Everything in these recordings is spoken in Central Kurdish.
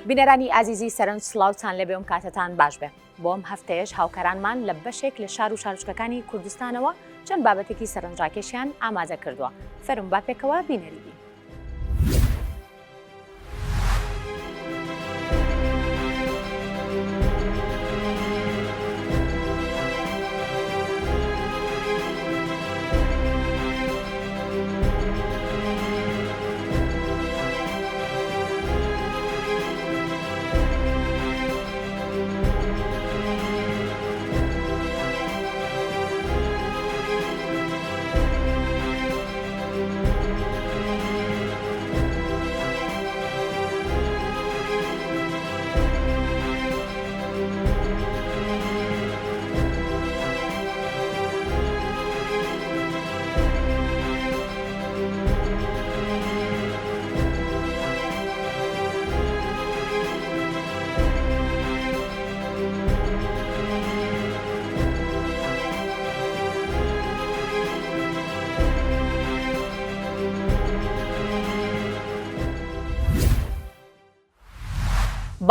بینەرانی ئازیزی سەرنج سڵاوتان لەبێ کاتتان باش بێ. بۆم هەفتەیەش هاوکارانمان لە بەشێک لە شار و شارچکەکانی کوردستانەوە چەند بابەتێکی سەرنجڕاکێشیان ئامادە کردووە. فەرم با پێکەوە بینەری بین.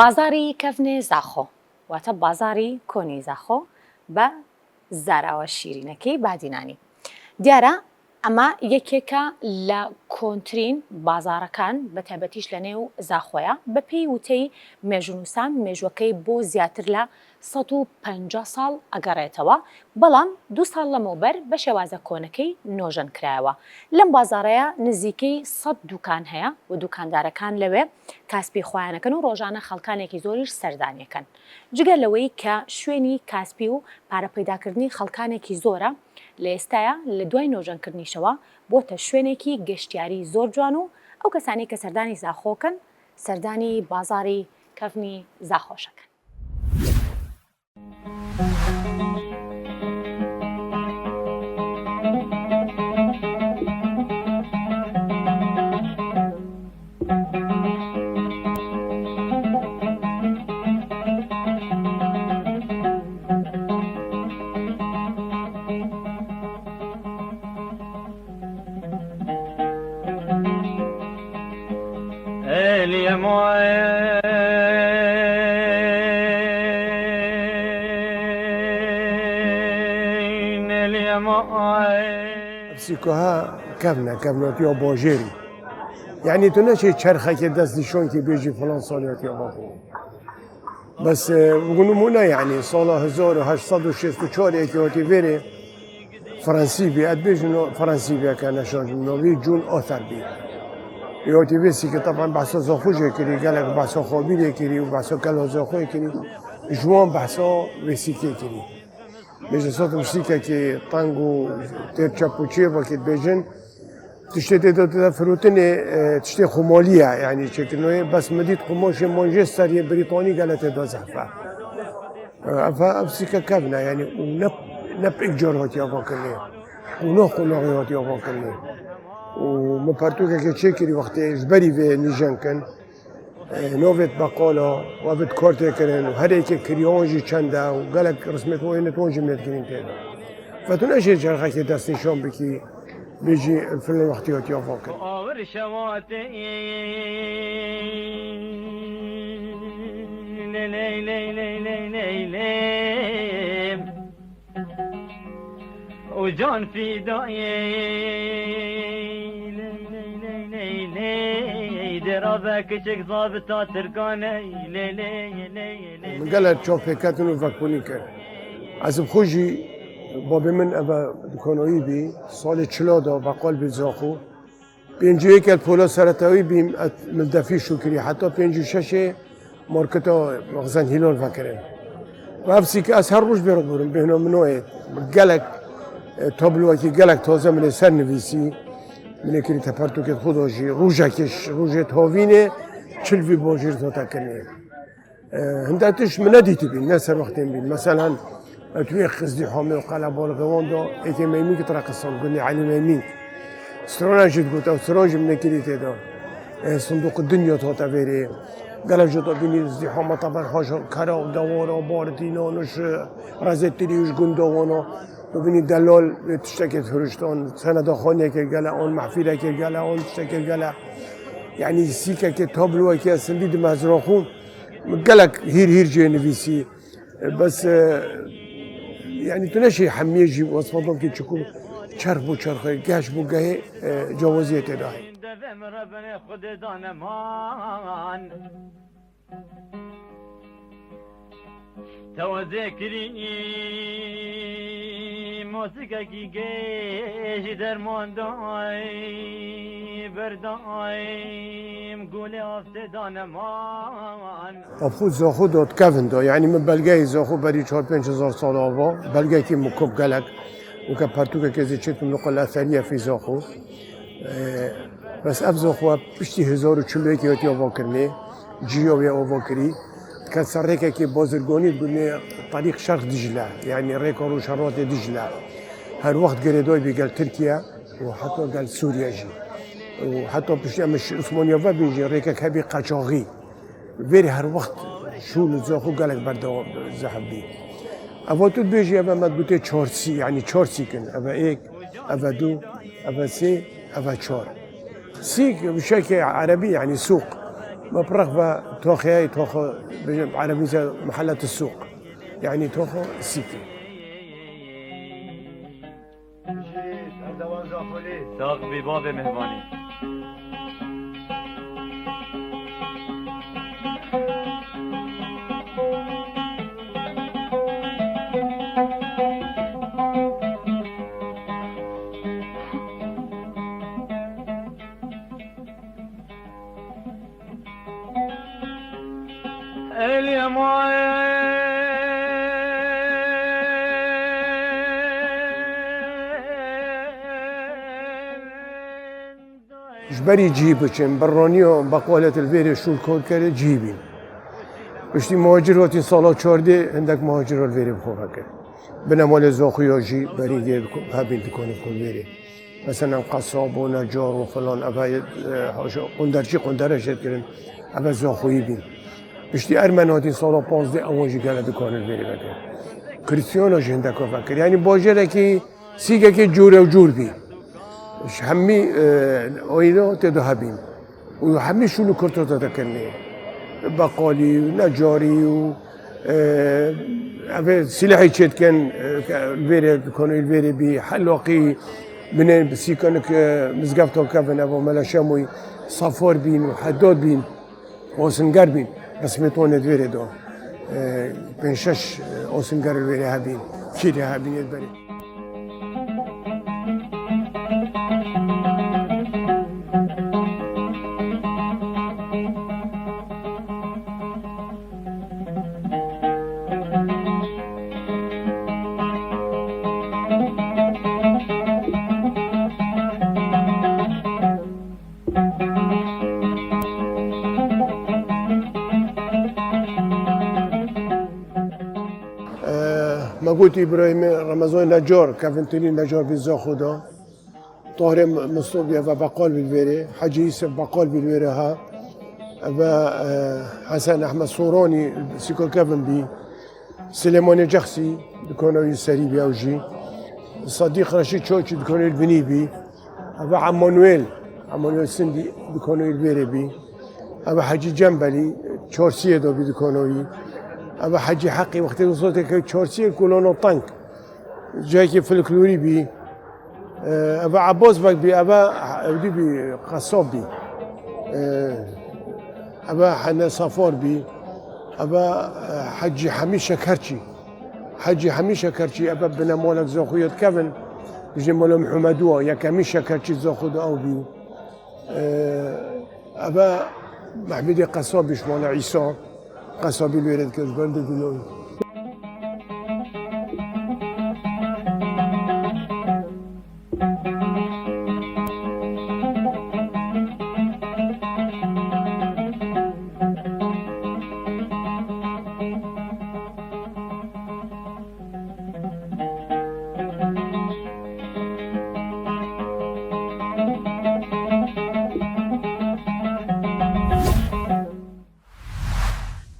بازاری کەفنێ زاخۆ واتە بازاری کۆنی زاخۆ بە زاراوە شیرینەکەی بادینانی. دیارە ئەمە یەکێکە لە کۆنترین بازارەکان بە تایبەتیش لە نێو زاخۆیە بە پێی وتەی مێژونووسان مێژوەکەی بۆ زیاتر لە 150 ساڵ ئەگەڕێتەوە، بەڵام 2 ساڵ لەمەوبەر بە شێوازە کۆنەکەی نۆژەن کرایەوە. لەم بازارەیە نزیکەی 100 دوکان هەیە و دوکاندارەکان لەوێ کاسپی خۆیانەکەن و ڕۆژانە خەڵکانێکی زۆریش سەردانیەکەن. جگەر لەوەی کە شوێنی کاسپی و پارەپەیداکردنی خەڵکانێکی زۆرە، لە ئێستاە لە دوای نۆژەنکردنیشەوە بۆتە شوێنێکی گەشتیاری زۆر جوان و ئەو کەسانی کە سەردانی زاخۆکەن سەردانی بازاری کەفنی زاخۆشەکەن. بسیکوها کەفنەتی یا باژێری، یعنی تو نەچێ چەرخەکە دەستی شۆنکی بێژی فڵان ساڵیاتی باکو بەس بگونمونە، یعنی ساڵا 1864 هاتی وێرێ فەرەنسی بێ ئەدبێژن فەرەنسی بێکە نەشانژنەوەی جون ئۆتەر بێ هاتی وێسی کە طبعاً بەحسا زاخۆژێ کردی، گەلێک بەحسا خۆبیرێ کردی و بەحسا کەلا زاخۆی کردی، جوان بەحسا وێسیکێ کردی. بێژە سات موسیقێکی تەنگ و تێر چەپ و چێ وەکت بێژن تشتێ تێدا فرۆتنێ تشتێ خۆمالیە، یعنی چێکردنەوەی بەس مدیت خۆمۆشێ مانجێستەریە بریتانی گەلە تێدا زەحفە ئەفە ئەفسیکە کەبنە، یعنی نەپ ئیکجار هاتی ئاواکردنێ و نۆ قۆناغی هاتی ئاواکردنێ و مەپەرتووکێکە چێ کردی وەختێ ژبەری vê nîjenkن نۆڤێت بەقاڵە وابێت کارتێکردن و هەرێکێک کریۆنژی چەندە و گەلک ڕسمێت وێنێت وۆنجی مێتگرین تێدا فەتو نەژێ جەرخەکێ دەستنیشان بکی بێژی فلن وەختیاتی ئاوا کرد. وجان فدائي درابة كشك ضابطة تركاني من قالت شوف هيكاتن وفاكوني كان عزب خوجي بابي من أبا دكانوي بي صالة شلادا بقال بزاخو بينجي هيك البولا سرطوي بيم من دفي شكري حتى بينجي شاشة ماركتا مخزن هلال فكرين وابسي كأسهر روش بيرقورن بهنا منوعي قالك تابلوكي قالك تازه من سر نویسی من کلی تپرتو که خودشی روزکش روزت هاوینه چلوی باجر تا کنه هندتش من ندیدی بین نه سر وقتی بین مثلا توی خزدی حامل و قلبال قوان دا ایتی میمی که ترا قصان کنی علی میمی استرانه جد گوت استرانه من کلی تدا صندوق الدنیا تا تبری قلب جدا بینی ازدحام طبعا حاجه کرا و دوارا باردینا نش رزتیریوش گندوانا ببینید دلال تشتکت فروشتان سند خانه که گله آن محفیله که گله آن تشتکت گله یعنی سیکه که تابلوه که اصلا دید مزراخون قالك هير جي نفيسي بس يعني تنشي حميجي وصفضهم كي تشكو چرب و چرخه گش بو گه جوازیت داهی دفم ربنا خود دانمان تو ذکری موسیقی کی گیش درمان دای بردایم گوله آفته دانمان خود زاخو داد کفن دا یعنی من بلگه زاخو بری 4-5 هزار سال آوا بلگه که مکب گلک و که پرتوکه که زیچت من نقل اثریه فی زاخو بس اف زاخو پشتی 1040 که هاتی آوا کرنه جیو آوا کری که سرکه که بازرگانی بگونه طریق شرق دجله یعنی ریکا رو شرات دجله هر وقت گردای بگل ترکیه و حتی گل سوریه جی و حتی پشتی امش عثمانیا و بیجی ریکا که بی قاچاقی ویری هر وقت شول زاخو گلک بردوام زحبی اول تو بیجی اول مدبوطه 4 سی یعنی 4 سی کن اول 1 اول 2 اول 3 اول 4 سی بشكل عربي يعني سوق مبرغ توخي توخو عربي محلات السوق يعني توخو سيكي ساق بی باب مهمانی جبري جيبكم برانيو بقولة الفيري شو الكود كده جيبين بشتي مهاجر وقتی سالا 14 عندك مهاجر الفيري بخورك بنا مال زاخويا جي بري دي هابين تكون كل فيري مثلا قصاب و نجار و فلان ابا قندرچی قندرش کردن ابا زاخویی بین بشتی ارمناتی سالا 15 اواجی گله دکان الفيري بکن کریستیانا جنده که فکر یعنی باجره که سیگه که جور و جور بی همي اوينو تذهبين وهمي شنو كرتو تذكرني بقالي ونجاري و سلاحي تشيت كان الفيري كانوا الفيري بحلوقي من بسيكانك مزقفتو كافن ابو ملاشاموي صفور بين وحدود بين وسنجر بين بس ميتون الفيري دو بنشش وسنجر الفيري هابين كيري هابين البري ما قلت ابراهيم رمضان نجار كافنتيني نجار بالزاخودا طاهر مصطفى وبقال بالفيري حجي يوسف بقال بالفيري ها حسن احمد صوراني سيكو كافن بي سليمان جخسي دكانو يسري بي اوجي صديق رشيد شوشي دكانو البني بي عمانويل سندي دكانو الفيري بي حجي جنبلي تشورسيه دو بدكانوي ابا حجي حقي وقت وصلت تشورسيه كولونو طنك جاي فلكلوري بي ابا عباس بك بي ابا ودي بي قصاب بي ابا حنا صفار بي ابا حجي حميشه كرشي ابا بنا مولك زاخويا كفن بيجي مولا محمدوه يا كميشه كرشي زاخود او بي ابا محمدي قصاب بيش مولا عيسى قصابي الورد كالبرد دلوي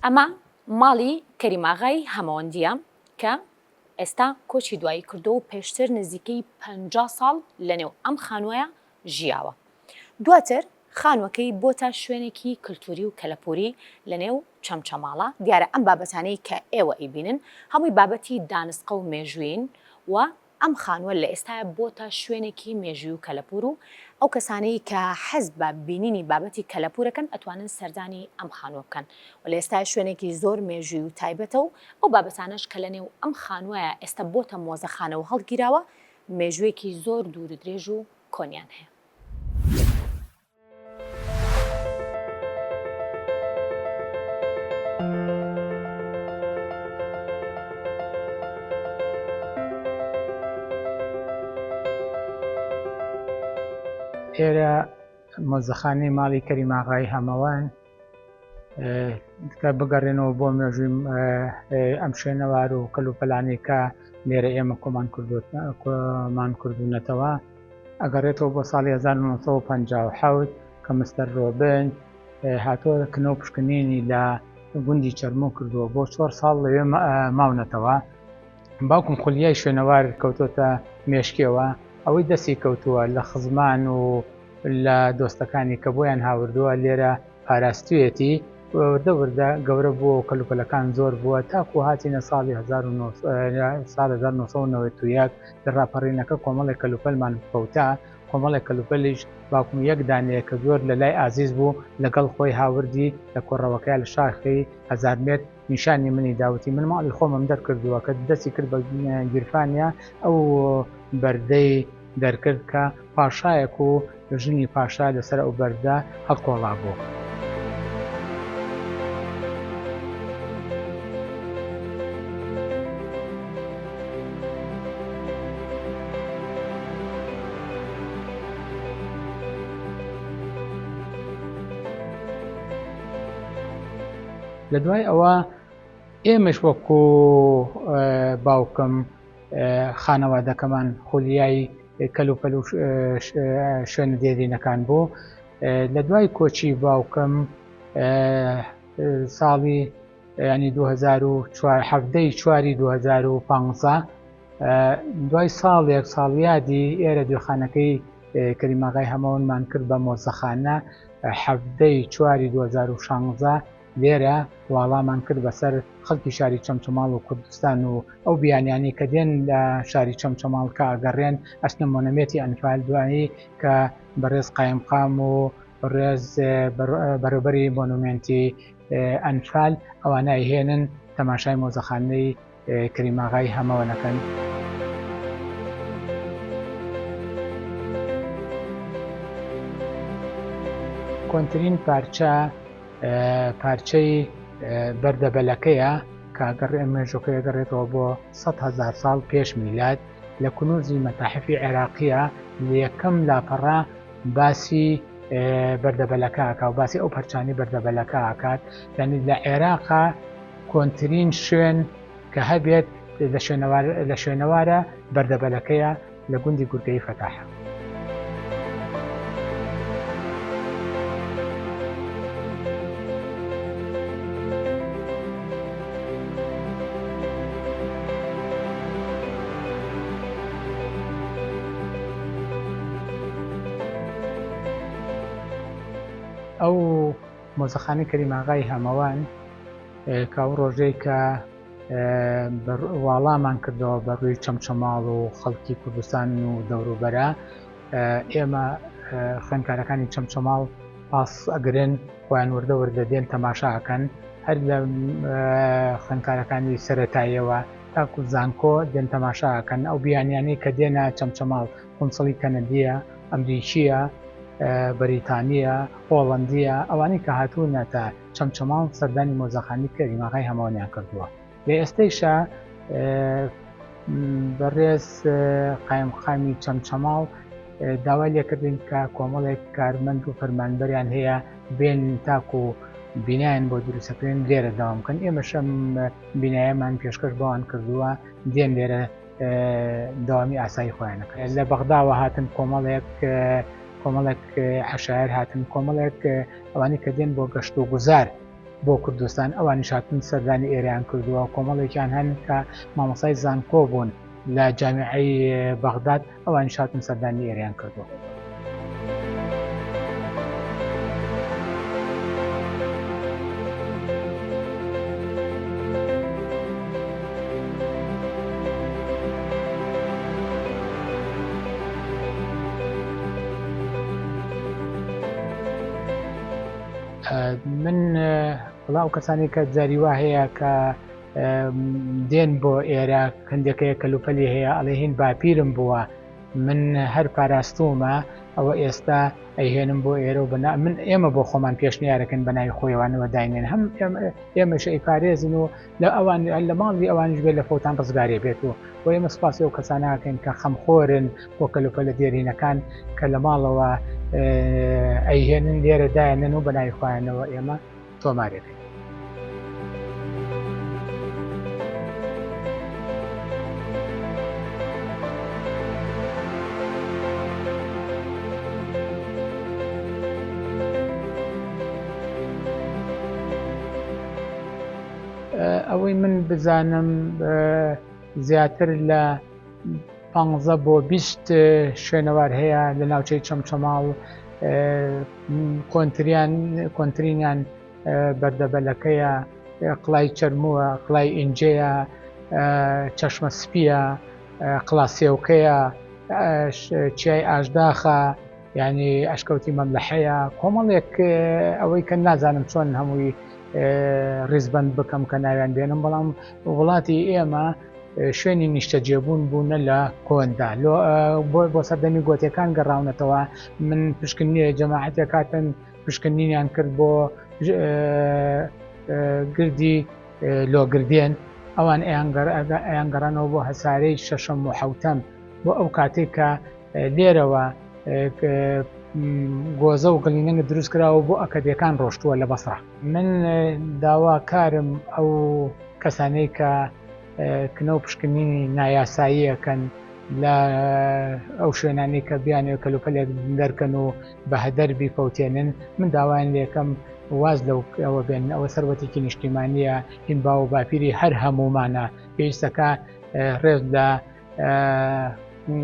ئەمە ماڵی کەریماغای هەمەوەندیە کە ئێستا کۆچی دوایی کردو و پێشتر نزیکەی 50 ساڵ لەنێو ئەم خانووەیە ژیاوە. دواتر خانوەکەی بۆتە شوێنێکی کللتوری و کەلەپوری لە نێو چەمچەماڵە دیارە ئەم بابەتانەی کە ئێوە ئیبینن هەمووی بابەتی دانسقە و مێژوین و ئەم خانووە لە ئێستا بۆتە شوێنێکی مێژوی و کەلەپور و ئەو کەسانەی کە حەز بە بینینی بابەتی کەلەپورەکەن ئەتوانن سەردانی ئەم خانووە بکەن و لە ئێستا شوێنێکی زۆر مێژوی و تایبەتە و ئەو بابەتانەش کە لە نێو ئەم خانووەیە ئێستا بۆتە مۆزەخانە و هەڵگیراوە مێژوویەکی زۆر دوور و درێژ و کۆنیان هەیە. ئێرە مۆزەخانەی ماڵی کەریم ئاغای هەمەوان کە بگەڕێنەوە بۆ مێژووی ئەم شوێنەوار و کەلوپەلانی کە لێرە ئێمە کۆمان کردوونەتەوە ئەگەڕێتەوە بۆ ساڵی 1950 کە مستەر ڕۆبن هاتۆ کنەوە پشکنینی لە گوندی چەرمۆ کردووە بۆ 4 ساڵ لەوێ ماونەتەوە. باوکم خولیای شوێنەوار کەوتۆتە مێشکەوە ئەوەی دەستی کەوتووە لە خزمان و لە دۆستەکانی کە بۆیان هاوردووە لێرە پاراستوێتی وردە وردە گەورە بووە و کەلوپەلەکان زۆر بووە تاکو هاتینە ساڵی 1991 ڕاپەڕینەکە کۆمەڵێک کەلوپەلمان کەوتا کۆمەڵێک کەلوپەلیش باوکم یەک دانەیە کە زۆر لە لای ئازیز بوو لەگەڵ خۆی هاوردی لە کۆڕەوەکەی لە شاخی 1000 مێتر نیشانی منی داوتی من ماڵی خۆمم دەرکردووە کە دەستی کرد بە گیرفانیا ئەو بەردەی دەرکرد کە پاشایەک و ژنی پاشا لەسەر ئەو بەردە هەڵکۆڵا بوو. لە دوای ئەوە ئێمەش وەکو باوکم خانەوادەکەمان خولیای کەلوپەل و شوێنە دێرینەکان بوو. لە دوای کۆچی باوکم ساڵی ینی 2015 دوای ساڵێک ساڵیادی ئێرە دوێخانەکەی کەریم ئاغای هەمەوانمان کرد بە مۆزەخانە 2016 لێرە واڵامان کرد بەسەر خەڵکی شاری چەمچەماڵ و کوردستان و ئەو بیانیانی کە دێن لە شاری چەمچەماڵ کە ئەگەڕێن ئەچنە مۆنەمێتی ئەنفال دوایی کە بەڕێز قایمقام و بەڕێز بەڕێوەبەری مۆنومێنتی ئەنفال ئەوانە ئەیهێنن تەماشای مۆزەخانەی کەریم ئاغای هەمەوەنەکەن. کۆنترین پارچەی بەردەبەلەکەیە کە مێژووەکەی گەڕێتەوە بۆ 100,000 ساڵ پێش میلاد لە کنوزی مەتاحفی عێراقیە لە یەکەم لاپەڕا باسی بەردەبەلەکە ئاکا و باسی ئەو پەرچانی بەردەبەلەکە ئاکات یعنی لە عێراقا کۆنترین شوێن کە هەبێت لە شوێنەوارە بەردەبەلەکەیە لە گوندی گورگەی فەتاحە. ئەو مۆزەخانەی کەریم ئاغای هەمەوان کاو ڕۆژەی کە واڵامان کردەوە بە ڕووی چەمچەماڵ و خەڵکی کوردستان و دەوروبەرە ئێمە خوێندکارەکانی چەمچەماڵ پاس ئەگرن خۆیان وردە وردە دێن تەماشاکەن هەر لە خوێندکارەکانی سەرەتاییەوە تاکو زانکۆ دێن تەماشاکەن ئەو بیانیانەی کە دێنە چەمچەماڵ قونسڵی کەنەدیە ئەمریکیە بەریتانیە هۆڵەندیە ئەوانەی کە هاتوونەتە چەمچەماڵ سەردانی مۆزەخانەی کەریم ئاغای هەمەوانیان کردووە. لە ئێستەیشە بەڕێز قایمقامی چەمچەماڵ داوای لێکردین کە کۆمەڵێک کارمەند و فەرمانبەریان هەیە بێن تاکو بینایان بۆ دروستەکردن لێرە داوام بکەن. ئێمەشەم بینایەمان پێشکەش بەوان کردووە دێن لێرە داوامی ئاسایی خۆیانەکە. لە بەغداوە هاتن کۆمەڵێک عەشایر هاتن کۆمەڵێک ئەوانی کە دێن بۆ گەشت و گوزار بۆ کوردستان ئەوانیش هاتن سەردانی ئێرەیان کردووە کۆمەڵێکیان هەن کە مامۆسای زانکۆ بوون لە جامیعەی بەغداد ئەوانیش هاتن سەردانی ئێرەیان کردووە. من بڵاو کەسانی کە جاری وا هەیە کە دێن بۆ ئێرە هەندێکەیە کەلوپەلی هەیە ئەڵێ هین باپیرم بووە من هەر پاراستومە ئەوە ئێستا ئەیهێنم بۆ ئێرە و بنا من ئێمە بۆ خۆمان پێشنیارەکەن بەناوی خۆیوانەوە داینێن هەم ئێمەش ئەیپارێزن و لە ئەوان لە ماڵی ئەوانش بێت لە فەوتان ڕزگارێ بێت و بۆ ئێمە سوپاسی ئەو کەسانەکەن کە خەمخۆرن بۆ کەلوپەلە دێرینەکان کە لە ماڵەوە ئەیهێنن لێرە دایەنن و بەناوی خۆیانەوە ئێمە تۆمارێکین. ئەوەی من بزانم زیاتر لە 15 بۆ 20 شوێنەوار هەیە لە ناوچەی چەمچەماڵ کۆنترینیان بەردەبەلەکەیە قڵای چەرمووە قڵای ئینجەیە چەشمە سپیە قڵاسێوکەیە چیای ئاشداخە یعنی ئەشکەوتی مەملەحەیە کۆمەڵێک ئەوەی کە نازانم چۆن هەمووی ڕیزبەند بکەم کە ناویان بێنم بەڵام وڵاتی ئێمە شوێنی نیشتە جێبوون بوونە لە کۆندا بۆ سەردەمی گۆتیەکان گەڕاونەتەوە من پشکننیە جەماعەتێک کاتن پشکنینیان کرد بۆ گردی لۆگردێن ئەوان ئەیانگەڕانەوە بۆ هەسارەی شەشەم و حەوتەم بۆ ئەو کاتێک کە لێرەوە گۆزە و گڵینەنگە دروست کراوە بۆ ئەکەدیەکان ڕۆشتووە لە بەسڕە من داواکارم ئەو کەسانەی کە کنە و پشکنینی نایاساییەکەن لە ئەو شوێنانی کە بیانێ کەلوپەلێک دەرکەن و بە هەدەربی فەوتێنن من داوایان لێکەم واز لەو ئەوە بێن ئەوە سەرەتێکی نیشتیمانیە هین باو و باپیری هەر هەمومانە پێویستەکە ڕێز لە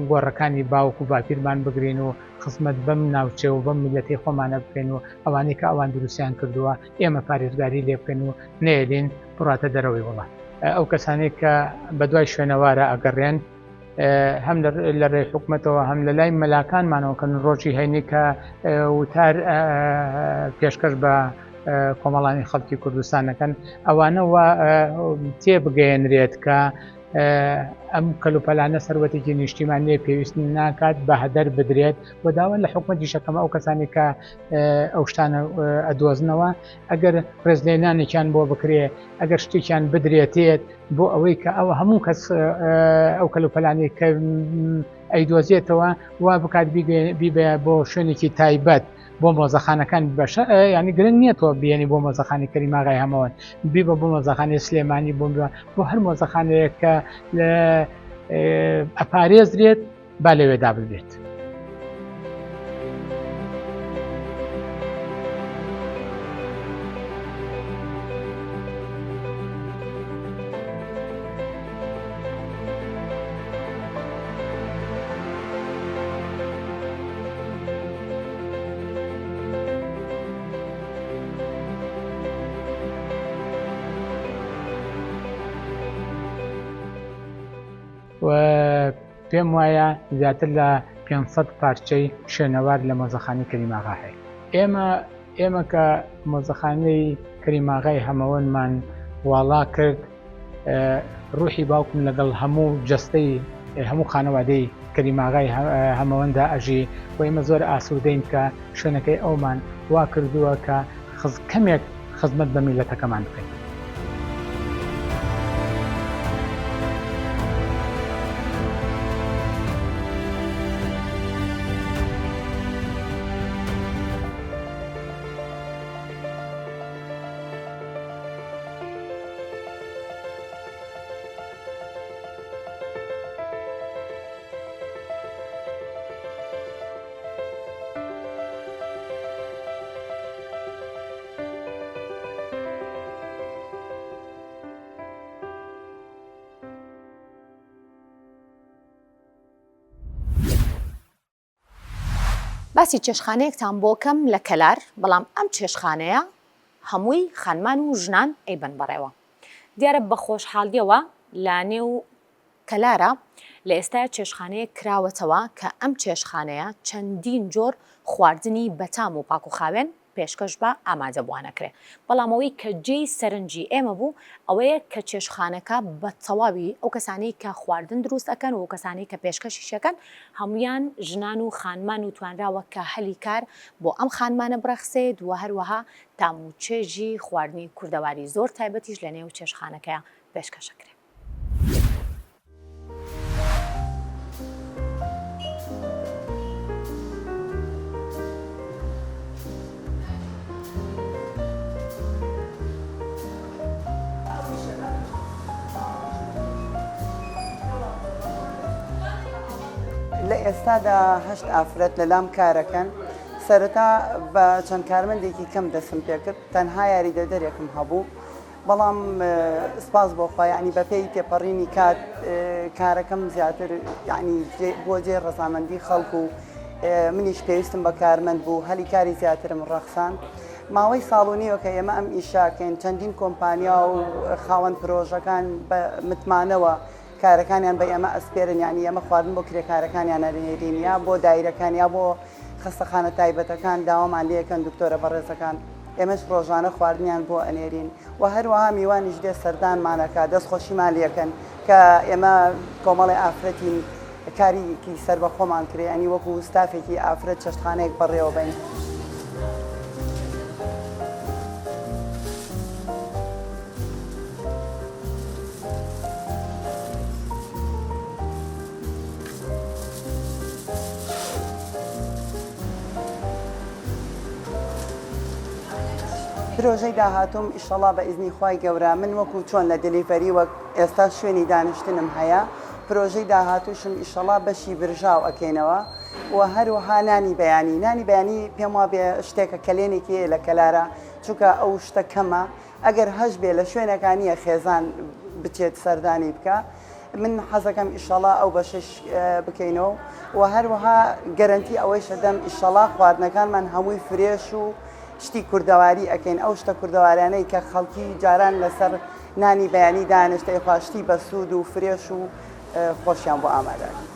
گۆڕەکانی باوک و باپیرمان بگرین و خزمەت بەم ناوچێ و بەم میلەتی خۆمانە بکەین و ئەوانەی کە ئەوان دروستیان کردووە ئێمە پارێزگاری لێ بکەین و نێلین بڕاتە دەرەوەی وڵات ئەو کەسانەی کە بە دوای شوێنەوارە ئەگەڕێن هەم لە ڕێی حکوومەتەوە هەم لە لای مەلاکانمانەوەکەن ڕۆژی هەینی کە وتار پێشکەش بە کۆمەڵانی خەڵکی کوردستانەکەن ئەوانەوە تێبگەێنرێت کە ئەم کەلوپەلانە سەرەتێکی نیشتیمانیە پێویست ناکات بە هەدەر بدرێت بۆ داوای لە حکوومەتی شەکەمە ئەو کەسانی کە ئەو شتانە ئەدۆزنەوە ئەگەر ڕێزلێنانێکیان بۆ بکرێ ئەگەر شتێکیان بدرێتێت بۆ ئەوەی کە ئەوە هەموو کەس ئەو کەلوپەلانی کە ئەیدۆزێتەوە وا بکات بیبێ بۆ شوێنێکی تایبەت بۆ مۆزەخانەکان بەش ینی گرنگ نییە تۆ بێنی بۆ مۆزەخانی کەریماغای هەمەوەن بیبە بۆ مۆزەخانی سلێمانی بۆ هەر مۆزەخانەیەک کە لە ئەپارێزرێت با لەوێدا ببێت. پێم وایە زیاتر لە 500 پارچەی شوێنەوار لە مۆزەخانەی کەریماغا هەیە. ئێمە کە مۆزەخانەی کەریماغای هەمەوەنمان واڵا کرد ڕوحی باوکم لەگەڵ هەموو جەستەی هەموو خانەوادەی کەریماغای هەمەوەندا ئەژی و ئێمە زۆر ئاسوودەین کە شوێنەکەی ئەومان وا کردووە کە کەمێک خزمەت بە میلەتەکەمان بکەین. باسی چێشخانەیەکتان بۆکەم لە کەلار بەڵام ئەم چێشخانەیە هەمووی خانمان و ژنان ئەیبەن بەڕێوە. دیارە بە خۆشحاڵیەوە لە نێو کەلارە لە ئێستا چێشخانەیە کراوەتەوە کە ئەم چێشخانەیە چەندین جۆر خواردنی بەتام و پاک و خاوێن پێشکەش بە ئامادەبووانەکرێ بەڵامەوەی کە جێی سەرنجی ئێمە بوو ئەوەیە کە چێشخانەکە بە تەواوی ئەو کەسانەی کە خواردن دروست ئەەکەن و کەسانەی کە پێشکەشیشەکەن هەمویان ژنان و خانمان و توانراوە کە هەلی کار بۆ ئەم خانمانە بڕەخسێت و هەروەها تاموچێژی خواردنی کوردەواری زۆر تایبەتیش لە نێو چێشخانەکەیە پێشکەشەکرێت. لە ئێستادا هەشت ئافرەت لەلام کارەکەن سەرەتا بە چەند کارمەندێکی کەم دەسم پێ کرد تەنها یاریدەدەرێکم هەبوو بەڵام سپاس بۆ خۆی ینی بە پێی تێپەڕینی کات کارەکەم زیاتر ینی بۆ جێ ڕەزامەندی خەڵکو و منیش پێویستم بە کارمەند بوو هەلی کاری زیاترم ڕەخسان ماوەی ساڵونیەوە کە ئێمە ئەم ئیشاکەین چەندین کۆمپانیا و خاوەن پرۆژەکان بە متمانەوە کارەکانیان بە ئێمە ئەسپێرن ینی ئەمە خواردن بۆ کرێکارەکانیان نەرێنین یا بۆ دایرەکان یا بۆ خستەخانە تایبەتەکان داوامان لەکەن دکتۆرە بەڕێزەکان ئێمەش ڕۆژانە خواردنیان بۆ ئەنێرین و هەروەها میوانیش دێ سەردانمانەکە دەستخۆشیمان لەکەن کە ئێمە کۆمەڵی ئافرەتین کاریکی سەر بە خۆمان کرێ ئەنی وەکو ستافێکی ئافرەت چەشتخانەیەک بەڕێوە بین. پرۆژەی داهاتوم ئیشەڵا بە ئیزنی خوای گەورە من وەکو چۆن لە دلیڤەری وەک ئێستا شوێنی دانیشتنم هەیە پرۆژەی داهاتووشم ئیشەڵا بەشی برژاو ئەکەینەوە و هەروەها نانی بەیانی پێم وا بێ شتێکە کەلێنێکی لە کەلارە چونکە ئەو شتە کەمە ئەگەر هەش بێ لە شوێنەکانیە خێزان بچێت سەردانی بکە من حەزەکەم ئیشەڵا ئەو بەشش بکەینەوە و هەروەها گەرنتی ئەوەی شەدەم ئیشەڵا خواردنەکانمان هەمووی فرێش و شتی کوردەواری ئەکەین ئەو شتە کوردەوارانەی کە خەڵکی جاران لەسەر نانی بەیانی دانیشتەی خواشتی بە سوود و فرێش و خۆشیان بۆ ئامادەکەن.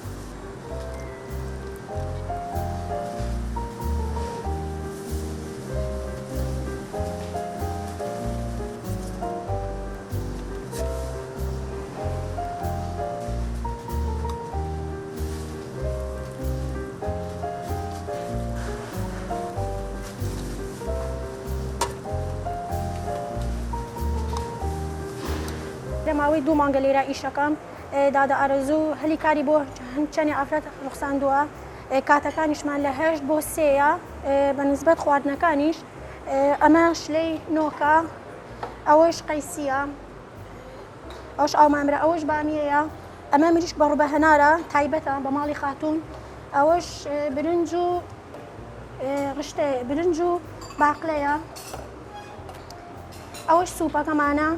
ماوەی 2 مانگە لێرە ئیشەکەم دادا ئارەزوو هەلی کاری بۆ چەندی ئافرەت ڕوخساندووە کاتەکانیشمان لە 8 بۆ 3 بە نسبەت خواردنەکانیش ئەمە شلەی نۆکە ئەوەش قەیسیە ئەوش ئاومامرە ئەوەش بامیەیە ئەمە مریشک بە ڕوبە هەنارە تایبەتە بە ماڵی خاتوون ئەوەش برنج و ڕشتە برنج و باقلەیە ئەوەش سوپەکەمانە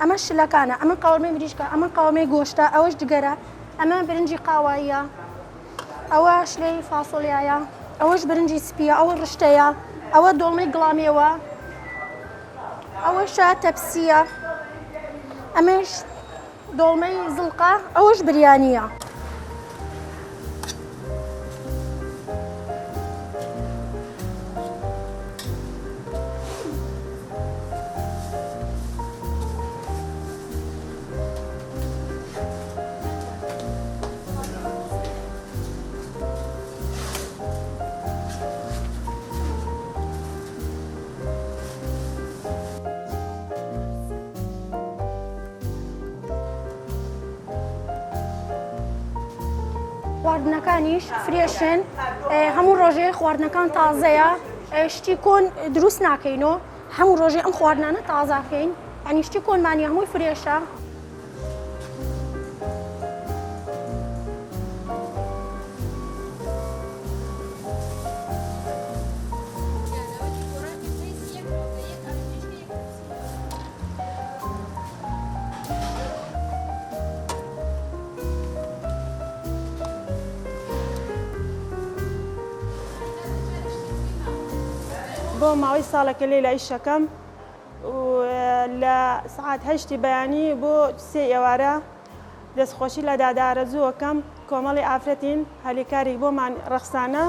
ئەمە شلەکانە ئەمە قاوەمەی مریشکە ئەمە قاوەمەی گۆشتە ئەوەش جگەرە ئەمە برنجی قاواییە ئەوە شلەی فاسۆلیایە ئەوەش برنجی سپیە ئەوە ڕشتەیە ئەوە دۆڵمەی گڵامێوە ئەوەشە تەپسیە ئەمەش دۆڵمەی زڵقە ئەوەش بریانیە. خواردنەکانیش فرێشن هەموو ڕۆژێ خواردنەکان تازەیە شتی کۆن دروست ناکەینەوە هەموو ڕۆژێ ئەم خواردنانە تازاکەین ئەنی شتی کۆنمانی هەمووی فرێشە. بۆ ماوەی ساڵێکە لێ لە ئیشەکەم و لە سعات 8 بەیانی بۆ 3 ئێوارە دەستخۆشی لە دادا ئارەزووەکەم کۆمەڵی ئافرەتین هەلیکاری بۆمان ڕەخسانە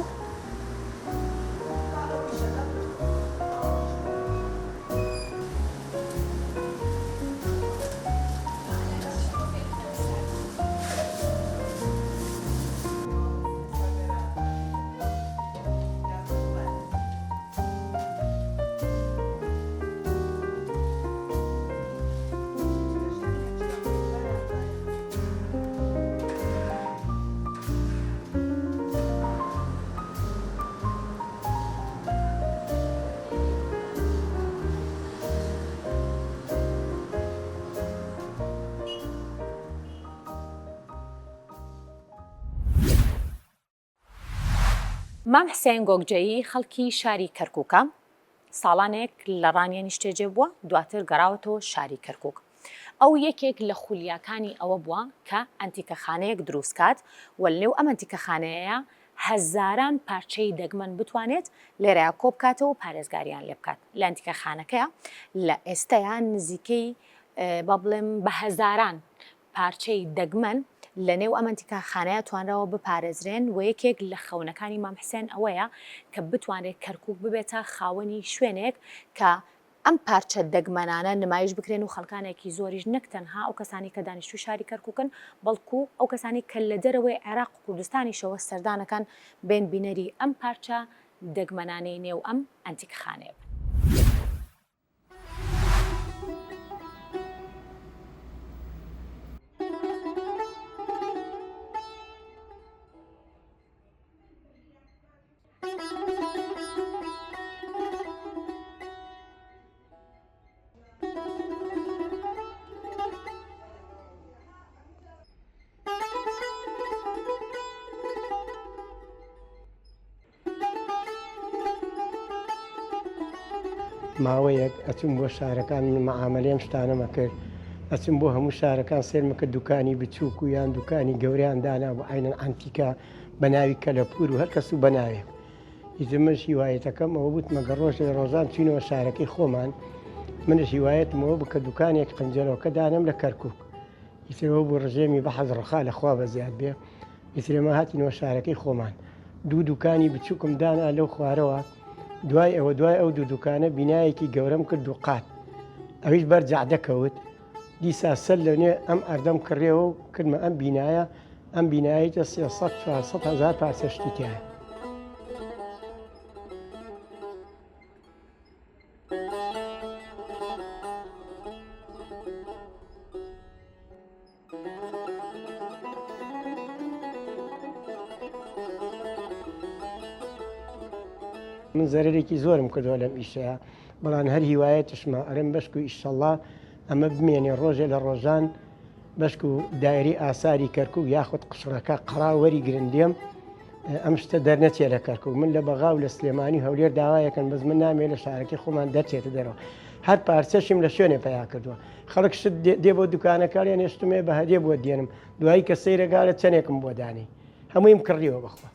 مام حسێن گۆگجەیی خەڵکی شاری کەرکووکە ساڵانێک لە ڕانیە نیشتێجێ بووە دواتر گەڕاوەتەوە شاری کەرکووک. ئەو یەکێک لە خولیاکانی ئەوە بووە کە ئەنتیکەخانەیەک دروستکات و لەنێو ئەم ئەنتیکەخانەیە هەزاران پارچەی دەگمەن بتوانێت لێرەیە کۆبکاتەوە و پارێزگاریان لێ بکات. لە ئەنتیکەخانەکەیە لە ئێستەیان نزیکەی با بڵێم بە هەزاران پارچەی دەگمەن لە نێو ئەم ئەنتیکەخانەیە توانراوە بپارێزرێن و یەکێک لە خەونەکانی مام حسێن ئەوەیە کە بتوانێت کەرکووک ببێتە خاوەنی شوێنێک کە ئەم پارچە دەگمەنانە نمایش بکرێن و خەڵکانێکی زۆریش نەک تەنها ئەو کەسانی کە دانیشتوی شاری کەرکووکن بەڵکو ئەو کەسانی کە لە دەرەوەی عێراق و کوردستانیشەوە سەردانەکان بێن بینەری ئەم پارچە دەگمەنانەی نێو ئەم ئەنتیکەخانەیە. ماوەیەک ئەچم بۆ شارەکان من مەعاملەیەم شتانەمە کرد ئەچم بۆ هەموو شارەکان سێرمەکە دوکانی بچووک و یان دوکانی گەوریان دانا بۆ عینەن ئەنتیکە بە ناوی کەلەپور و هەر کەس و بەناوێ ئیتر منش هیوایەتەکەم ئەوە بوتمە گە ڕۆژ لە ڕۆژان چینەوە شارەکەی خۆمان منش هیوایەتمەوە بکە دوکانێک قنجەرەوەکە دانم لە کەرکووک ئیترەوە بۆ ڕژێمی بەحەز ڕخا لەخوا بە زیاد بێ ئیترێمە هاتینەوە شارەکەی خۆمان دوو دوکانی بچووکم دانا لەو خوارەوە دوای ئەو دوو دوکانە بینایەکی گەورەم کرد و قات ئەویش بەرجع دەکەوت دیسا سەر لەنێ ئەم ئەردەم کڕێەوە و کردمە ئەم بینایە ئەم بینایەتە 300-400 هزار پارچە شتی تایە. من زەرێکی زۆرم کردەوە لەم ئیشەیە بەڵام هەر هیوایەتشمە ئەرم بەشک و ئیشەڵڵا ئەمە بمێنێ ڕۆژێ لە ڕۆژان بەشک و دایری ئاساری کەرکووک یاخود قشڕەکە قەڕاوەری گرنگێم ئەم شتە دەرنەچێت لە کەرکووک من لە بەغاو لە سلێمانی هەولێر داوایەکەن بەس من نامێت لە شارەکەی خۆمان دەرچێتە دەرەوە هەر پارچەشیم لە شوێنێ پیا کردووە خەڵک شت دێ بۆ دوکانەکانیان هێشتمێ بە هەدیە بۆ دێنم دوایی کە سەیرەگارە چەندێکم بۆ دانی هەموویم کڕیەوە بەخوا.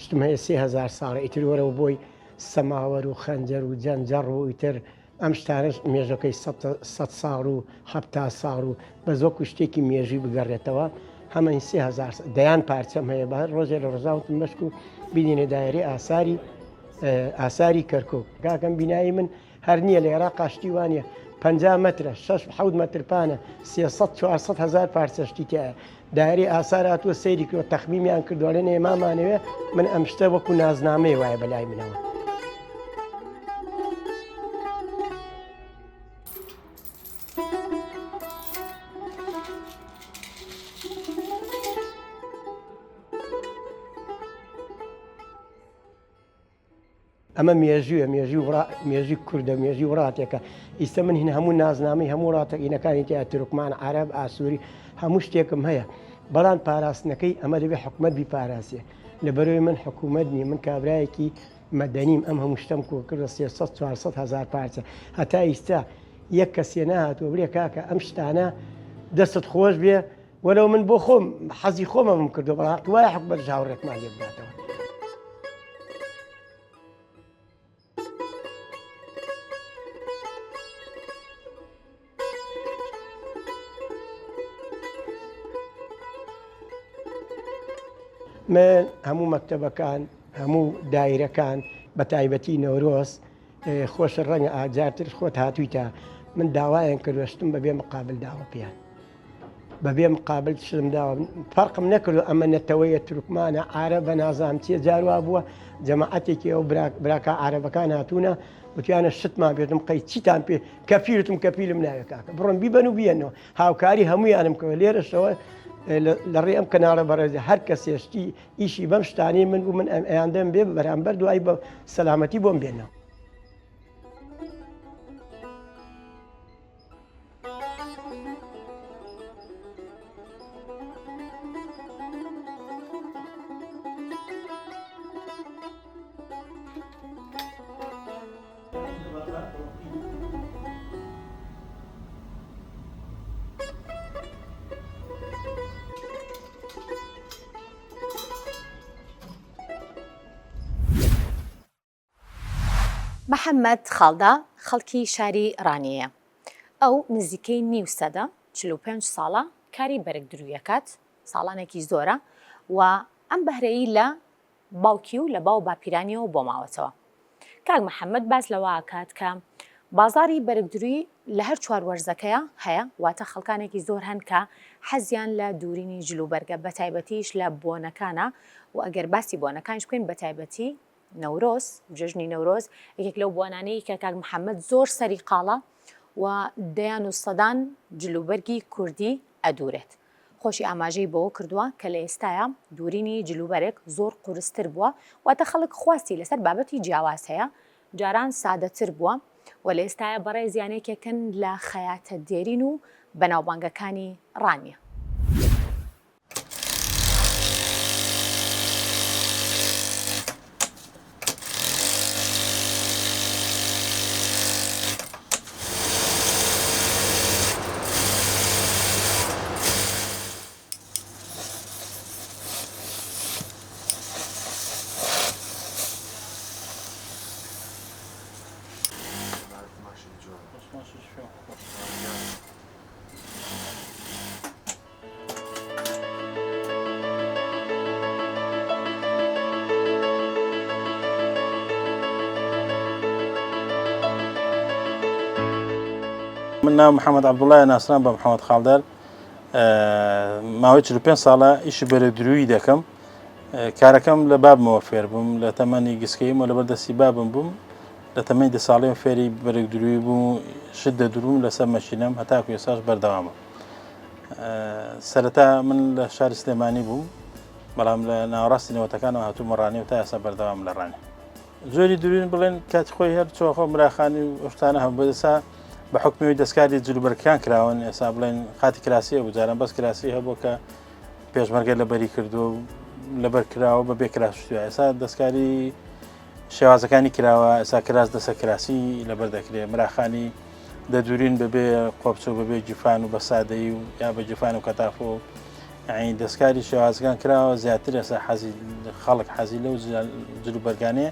شتم هەیە 3000 ساڵە ئیتر وەرەوە بۆی سەماوەر و خەنجەر و جەنجەڕ و ئیتر ئەم شتانش مێژەکەی 100 ساڵ و 70 ساڵ و بە زۆکو شتێکی مێژوی بگەڕێتەوە هەمەی 3000 دەیان پارچەم هەیە بە ڕۆژێ لە ڕۆژاوتم بەشک و بینێ دایری ئاساری کەرکووک کاکەم بینایی من هەر نییە لە عێراق قاشتی وانە 50 مترە 6-7 متر پانە 300-400 هزار پارچە شتی تایە دایری ئاسار هاتووە سەیری کردوە تەخمیمیان کردووە لە نێمامانەوێ من ئەم شتە وەکو نازنامەی وایە بەلای منەوە. ئەمە مێژوی کوردە مێژی وڵاتێکە ئیستا من هین هەموو نازنامەی هەموو وڵاتەکینەکانی تیا تورکمان عەرەب ئاسووری هەموو شتێکم هەیە بەڵام پاراستنەکەی ئەمە دەبێ حکومەت بیپاراسێ لەبەرەوەی من حکومەت نی من کابرایەکی مەدەنیم ئەم هەموو شتم کۆ کردە 300-400 هزار پارچە هەتا ئیستا یەک کەسێ نهاتوە بڵێ کاکە ئەم شتانە دەستت خۆش بێ وەرەوە من بۆ خۆم حەزی خۆمەم کردو بەڵام وایە حکومەت هاوڕێکمان لێ بداتەوە. من هەموو مەکتەبەکان هەموو دایرەکان بە تایبەتی نەورۆز خۆشە ڕەنگە ئاجارترش خۆت هاتوویتە من داوایان کردوەشتم بەبێ مقابل داوە پێیان بەبێ مقابل شتم داوە فەرقم نەکردو ئەمە نەتەوەیە تورکمانە عارەبە نازام چیە جاروا بووە جەماعەتێکی ئەو براکە عارەبەکان هاتوونە وتیانە شتمان پێتم قەی چیتان پێ کەفیلتم کەفیلم ناوێت کاکە بڕۆن بیبەن و بیەنەوە هاوکاری هەموویانم کەوە لێرەشەوە لە ڕێ ئەم کەناڵە بەڕێزی هەر کەسێشتی ئیشی بەم شتانی من بوو من ئەیاندەم بێ بەرامبەر دوایی بە سەلامەتی بۆم بێنەوە. محەممەد خاڵدا خەڵکی شاری ڕانیەیە. ئەو نزیکەی نیو سەدە 45 ساڵە کاری بەرگدرویەکات، ساڵانێکی زۆرە و ئەم بەهرەیی لە باوکی و لە باو باپیرانیەوە بۆ ماوەتەوە. کاک محەممەد باس لەوە ئاکات کە بازاری بەرگدروی لە هەر چوار وەرزەکەیە هەیە، واتە خەڵکانێکی زۆر هەن کە حەزیان لە دوورینی جلوبەرگە بەتایبەتیش لە بۆنەکانە و ئەگەر باسی بۆنەکانش بکەین بەتایبەتی نەورۆز، جژنی نەورۆز یەکێک لەو بۆنانەی کە کاک محەممەد زۆر سەری قاڵە و دەیان و سەدان جلوبەرگی کوردی ئەدورێت. خۆشی ئاماژەی بەوە کردووە کە لە ئێستاە دوورینی جلوبەرێک زۆر قورستر بووە، واتە خەڵک خواستی لەسەر بابەتی جیاواز هەیە، جاران سادەتر بووە و لە ئێستاە بەڕێز یانێکێکن لە خەیاتە دێرین و بەناوبانگەکانی ڕانیە. من ناو محەممەد عەبدوڵڵایە ناسران بە محەممەد خاڵدار ماوەی 45 ساڵە ئیشی بەرەگدرووی دەکەم. کارەکەم لە بابمەوە فێر بووم، لە تەمەنی گسکەیم و لەبەردەستی بابم بووم، لە تەمەنی 10 ساڵەیەم فێری بەرەگدرووی بووم، شت دەدروم لەسەر مەشینەم هەتاکو ئێستاش بەردەوامە. سەرەتا من لە شاری سلێمانی بووم، بەڵام لە ناوەڕاستی نەوەتەکانەوە هاتوومە ڕانی و تا ئێستا بەردەوام لە ڕانی. زۆری دوورین بڵێن کاتی خۆی هەر چۆخۆ مراخانی و ئەشتانە هەم بەدەسا بە حکمی دەستکاری جلوبەرگەکان کراون. ئێستا بڵێن خاتی کراسیە بوو، جاران بەس کراسی هەبوو کە پێشمەرگە لەبەری کردو و لەبەر کراوە بەبێ کراسوە. ئێستا دەستکاری شێوازەکانی کراوە، ئێستا کراس دەسە کراسی لەبەر دەکرێت، مراخانی دەدورین بەبێ قۆپچە و بەبێ جیفان و بە سادەیی و یا بە جیفان و کەتافۆ. یعنی دەستکاری شێوازەکان کراوە زیاتر ئێستا خەڵک حەزی لەو جلوبەرگانەیە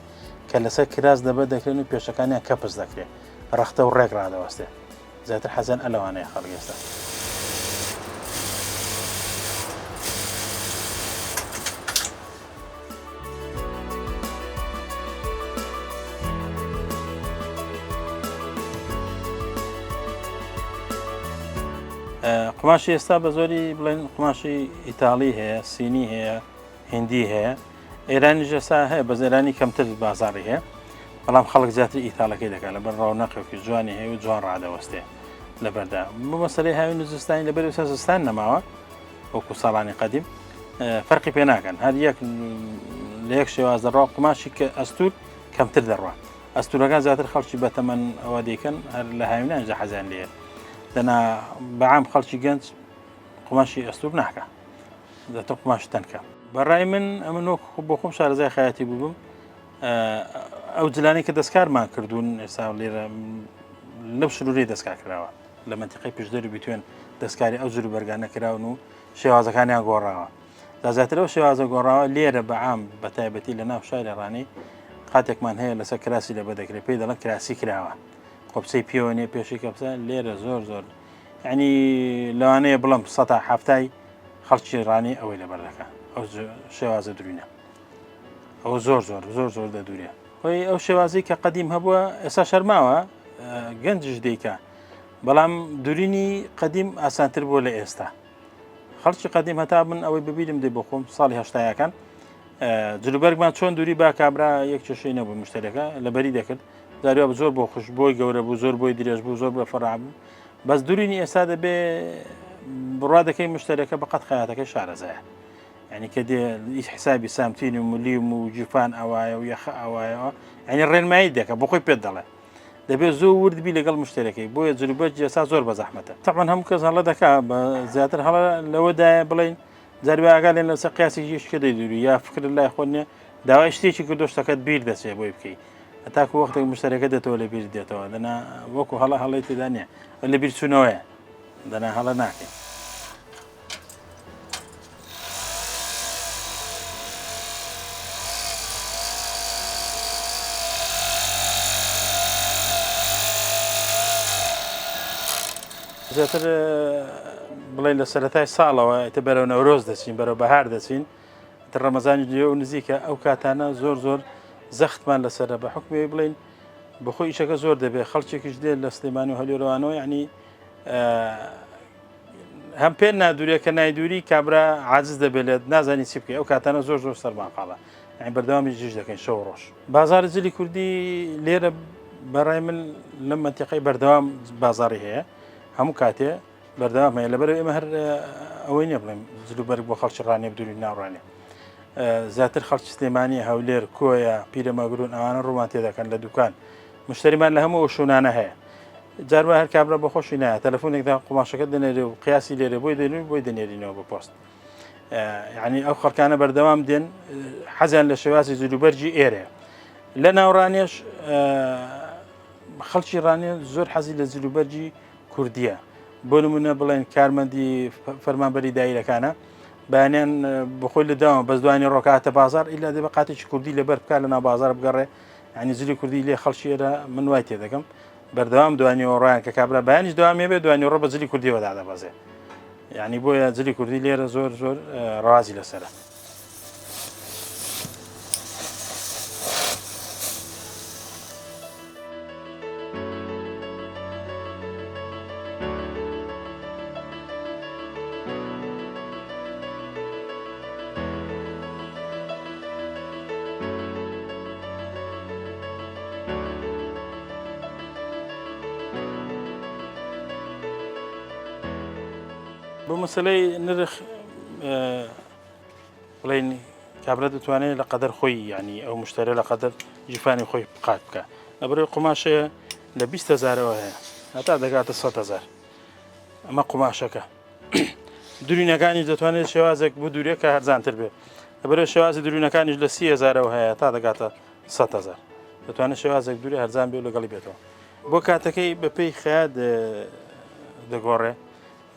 کە لەسەر کراس دەبەر دەکرێن و پێشەکانیان کەپس دەکرێت، ڕەختە و ڕێک ڕادەوەستێ. زیاتر حەزیان ئەلەوانەیە خەڵک ئێستا. قماشی ئێستا بە زۆری بڵێن قماشی ئیتاڵی هەیە، سینی هەیە، هندی هەیە، ئێرانیش ئێستا هەیە، بەس ئێرانی کەمتر بازاڕی هەیە، بەڵام خەڵک زیاتر ئیتاڵەکەی دەکات لەبەر ڕەونەقێکی جوانی هەیە و جوان ڕادەوەستێ لەبەردا. بۆ مەسەلەی هاوین و زستانی لەبەر ئێستا زستان نەماوە وەکو ساڵانی قەدیم، فەرقی پێ ناکەن، هەر یەک لە یەک شێواز دەڕوا. قماشی کە ئەستور کەمتر دەڕوا، ئەستورەکان زیاتر خەڵکی بەتەمەن ئەوە دەیکەن، هەر لە هاوینانجا حەزیان لێیە. دەنا بەعام خەڵکی گەنج قماشی ئەستور ناکە، دەتە قماشی تەنکە. بەڕای من ئەمن بۆ خۆم شارەزای خەیاتی بووبم، ئەو جلانەی کە دەستکارمان کردوون ئێستا لێرە لەو شرورەی دەستکار کراوە، لە منتیقەی پێشدەری بیتوێن دەستکاری ئەو جلوبەرگانە کراون و شێوازەکانیان گۆڕاوە. زیاتر ئەو شێوازە گۆڕاوە لێرە بەعام بەتایبەتی لە ناو شاری ڕانی قاتێکمان هەیە لەسەر کراسی لەبەر دەکرێت، پێی دەڵێن کراسی کراوە، قۆپچەی پێوەنێ پێشی کەپسە لێرە زۆر یعنی لەوانەیە بڵم 170 خەڵکی ڕانی ئەوەی لەبەر دەکات. ئەو شێوازە درونە، ئەو زۆر دەدورێ. خۆی ئەو شێوازی کە قەدیم هەبووە ئێستا شەرماوە گەنجش دیکە، بەڵام دوورینی قەدیم ئاسانتر بووە لە ئێستا. خەڵکی قەدیم هەتا من ئەوەی ببیرم دێ بۆ خۆم ساڵی هەشتایەکان جلوبەرگمان چۆن دووری با کابرا یەک چێشەی نەبوو، مشتەرەکە لەبەری دەکرد، زاریوە زۆر بۆ خوش بۆی گەورە بوو، زۆر بۆی درێژ بوو، زۆر بە فەڕا بوو. بەس دوورینی ئێستا دەبێ بڕوا دەکەی مشتەرەکە بەقەت خەیاتەکەی شارەزایە، یعنی کە دێ حسابی سامتینی و ملیم و جیفان ئەوایە و یەخە ئەوایەوە، یعنی ڕێنمایی دەکە بۆ خۆی پێت دەڵێ، دەبێت زۆر وردبی لەگەڵ مشتەرەکەی، بۆیە جلوبەرگی ئێستا زۆر بە زەحمەتە. تەقریباً هەموو کەس هەڵە دەکات، زیاتر هەڵە لەوەدایە بڵێن زاریوە ئاگالێن لەسەر قیاسێکی شکە دەیدوری یا فکر لای خۆ نییە داوای شتێکی کردو شتەکەت بیر دەچێت بۆی بکەیت، هەتاکو وەختێک مشتەرەکە دێتەوە لە بیر دێتەوە، دەنا وەکو هەڵەی تێدا نییە، لە بیر چوونەوەیە، دەنا هەڵە ناکەین. زیاتر بڵێن لە سەرەتای ساڵەوە ئێتە بەرەو نەورۆز دەچین بەرەو بەهار دەچین تر ڕەمەزانی لێ و نزیکە ئەو کاتانە زۆر زەختمان لەسرە بە حکومی بڵین بەخۆی ئیشەکە زۆر دەبێت خەڵکێکیش دێت لە سلێمانی و هەلێرەوانەوە یعنی هەم پێ نادوورێت کە نایدووری کابرا عاجز دەبێت نازانی چی بکەی ئەو کاتانە زۆر سەرماقاڵە یعنی بەردەوامی جێژ دەکەین شەو ڕۆژ بازاری جلی کوردی لێرە بەڕای من لەم منتیقەی بەردەوام بازاری هەیە هەموو کاتێ بەردەوام هەیە لەبەر ئێمە هەر ئەوەی نییە بڵێم جلوبەرگ بۆ خەڵکی ڕانێ بدووری ناوڕانێ زیاتر خەڵکی سلێمانی هەولێر کۆیە پیرەمەگرون ئەوانە ڕوومان تێدەکەن لە دوکان مشتریمان لە هەموو شوونانە هەیە جاروا هەر کابرا بە خۆشی نایە تەلەفۆنێکدا قوماشەکە دەنێرێ و قیاسی لێرە بۆی دێنوی بۆی دەنێرینەوە بە پۆست یعنی ئەو خەڵکانە بەردەوام دێن حەزیان لە شێوازی جلوبەرجی ئێرەیە لە ناوڕانێش خەڵکی ڕانێ زۆر حەزی لە جلوبەرجی کوردیە بۆ نمونە بڵێن کارمەندی فەرمانبەری دایرەکانە بەیانیان بخۆی لە داوام بەس دوانی ڕۆکاتە بازار ئیلا دێ بە قاتێکی کوردی لەبەر بکات لە ناو بازار بگەڕێ ینی جلی کوردی لێ خەڵکی ئێرە من وای تێ دەکەم بەردەوام دوانیەوە ڕایان کە کابرا بەیانیش داوامیە بێ دوانی ڕۆ بە جلی کوردیەوەدا دەبەزێ یعنی بۆیە جلی کوردی لێرە زۆر ڕازی لەسەرە بۆ مەسەلەی نرخ بڵێن کابرا دەتوانێت لە قەدەر خۆی ینی ئەو مشتەرە لە قەدەر جیفانی خۆی قات بکە لەبەرەوەی قوماشەیە لە 20,000ەوە هەیە هەتا دەگاتە 100,000 ئەمە قوماشەکە درونەکانیش دەتوانێت شێوازێک بۆ دوورێک کە هەرزانتر بێت لەبەرەوەی شێوازی درونەکانیش لە 30,000ەوە هەیە تا دەگاتە 100,000 دەتوانێت شێوازێک دووری هەرزان بێت لەگەڵی بێتەوە بۆ کاتەکەی بەپێی خەیات دەگۆڕێ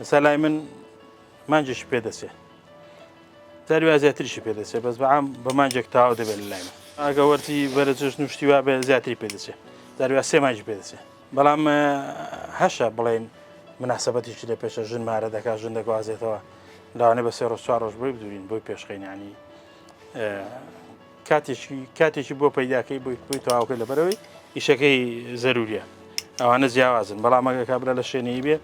ئەسا لای من مانجێکی پێدەچێت زاری زیاتریشی پێدەچێت بەس بەعام بە مانجێک تاوا دەبێت لە لای من ئەگە وەرتی بەرە جژن و شتیوا بێ زیاتری پێدەچێت زاری سێ مانجی پێدەچێت بەڵام هەشە بڵێن مناسبەتیشی لە پێشە ژن مارە دەکات ژن دەگوازێتەوە لاوانێ بە 3 ڕۆژ 4 ڕۆژ بۆی بدورین بۆی پێشخینانی کاتێکی بۆ پەیداکەی بۆی تەواوکە لەبەرەوەی ئیشەکەی زەروریە ئەوانە جیاوازن بەڵام ئەگە کابرا لە شوێنەی بێ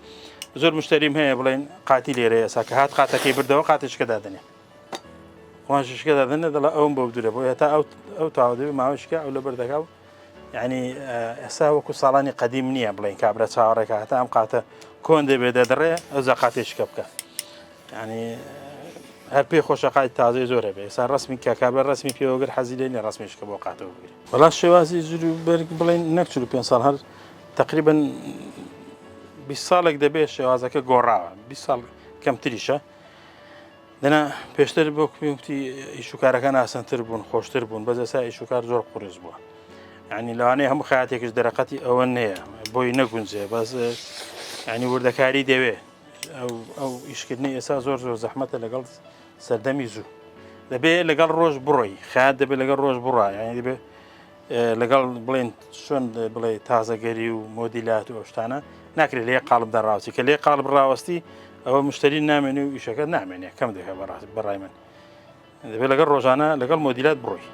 زۆر مشتریم هەیە بڵێن قاتی لێرەیە ساکە هات قاتەکەی بردەوە قاتشکە دادنێ خۆششکە دادنێ دەڵە ئەوم بۆ بدورە بۆ هێتا ئەو تاوادەوی ماوەشکە ئەو لە بەردەکاو یعنی ئێستا وەکو ساڵانی قەدیم نییە بڵێن کابرا چاوەڕێکە هەتا ئەم قاتە کۆن دەبێت دەدڕێ ئەو زە قاتێشکە بکە ینی هەر پێی خۆشەقای تازەی زۆرە بێ ئێستا ڕسمی کە کابرا ڕسمی پێوەگر حەزی لێنێ ڕسمیشکە بۆ قاتەوە بگرێت وەڵا شێوازی جلوبەرگ بڵێن نەک 45 ساڵ هەر تقریبا 20 ساڵێک دەبێت شێوازەکە گۆڕاوە 20 ساڵ کەمتریشە دەنا پێشتر بۆ کوتی ئیشوکارەکان ئاسانتر بوون خۆشتر بوون بەس ئێستا ئیشوکار زۆر قورس بووە ینی لەوانەیە هەموو خەیاتێکش دەرەقەتی ئەوە نەیە بۆی نەگونجێ بەس ینی وردەکاری دەوێت ئەو ئیشکردنی ئێستا زۆر زەحمەتە لەگەڵ سەردەمی زوو دەبێت لەگەڵ ڕۆژ بڕۆی خەیات دەبێت لەگەڵ ڕۆژ بڕە ینی دەبێت لەگەڵ بڵێن چۆن بڵێ تازەگەری و مۆدیلات و ئەو شتانە ناکرێت لێ قاڵب دەڕاوچی کە لێ قاڵب ڕاوەستی ئەوە مشتری نامێنێ و ئیشەکە نامێنێ کەم دەکە بەڕای من دەبێت لەگەڵ ڕۆژانە لەگەڵ مۆدیلات بڕۆی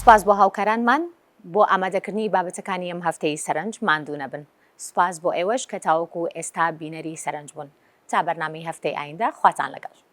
سپاس بۆ هاوکارانمان بۆ ئامادەکردنی بابەتەکانی ئەم هەفتەی سەرنج ماندوو نەبن سپاس بۆ ئێوەش کە تاوەکو ئێستا بینەری سەرنج بوون تا بەرنامەی هەفتەی ئایندا خواتان لەگەڵ